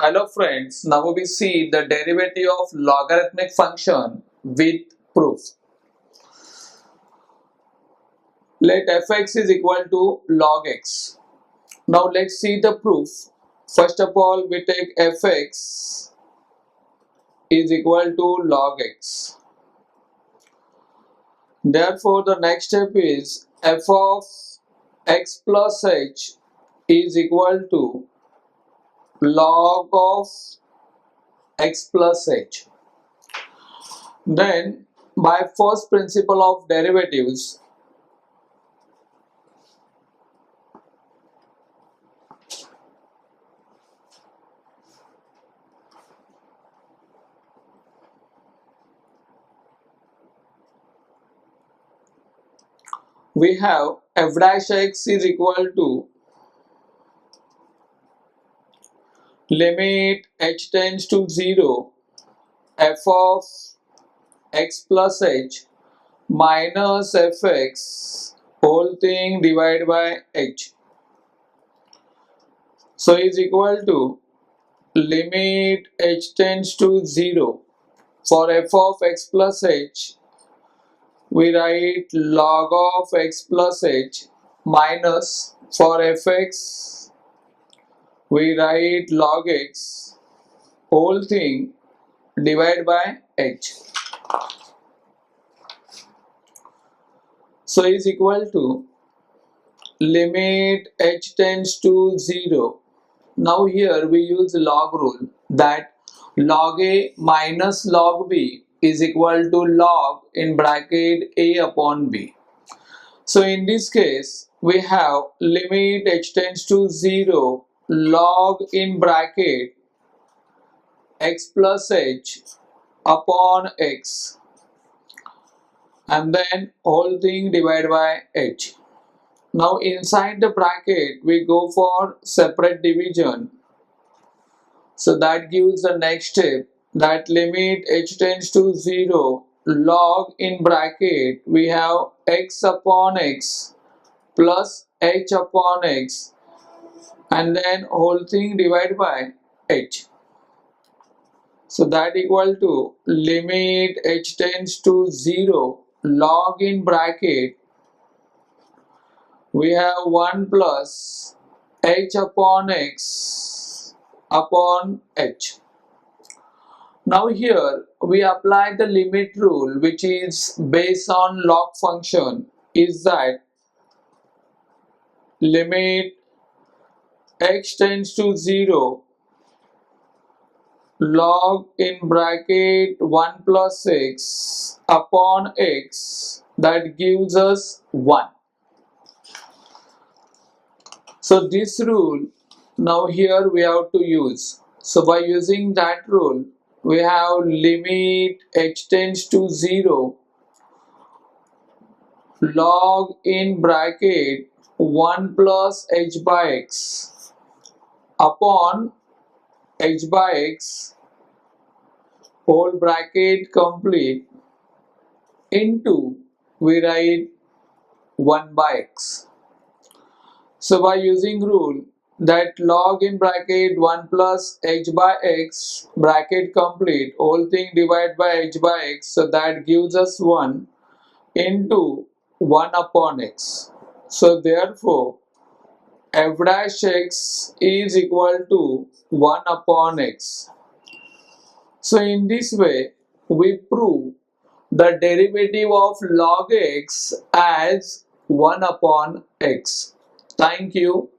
Hello friends, now we see the derivative of logarithmic function with proof. Let fx is equal to log x. Now let's see the proof. First of all, we take fx is equal to log x. Therefore, the next step is f of x plus h is equal to log of x plus h. Then, by first principle of derivatives, we have f dash x is equal to limit h tends to 0 f of x plus h minus fx whole thing divided by h. So is equal to limit h tends to 0 for f of x plus h, we write log of x plus h minus for fx we write log x whole thing divided by h. So is equal to limit h tends to 0. Now here we use log rule that log a minus log b is equal to log in bracket a upon b. So in this case we have limit h tends to 0 log in bracket x plus h upon x and then whole thing divided by h. Now inside the bracket we go for separate division. So that gives the next step that limit h tends to 0 log in bracket we have x upon x plus h upon x and then whole thing divided by h. So that equal to limit h tends to 0 log in bracket we have 1 plus h upon x upon h. Now here we apply the limit rule which is based on log function is that limit x tends to 0 log in bracket 1 plus x upon x that gives us 1. So this rule now here we have to use. So by using that rule we have limit h tends to 0 log in bracket 1 plus h by x upon h by x whole bracket complete into we write 1 by x. So by using rule that log in bracket 1 plus h by x bracket complete whole thing divided by h by x, so that gives us 1 into 1 upon x. So therefore f dash x is equal to 1 upon x. So in this way we prove the derivative of log x as 1 upon x. Thank you.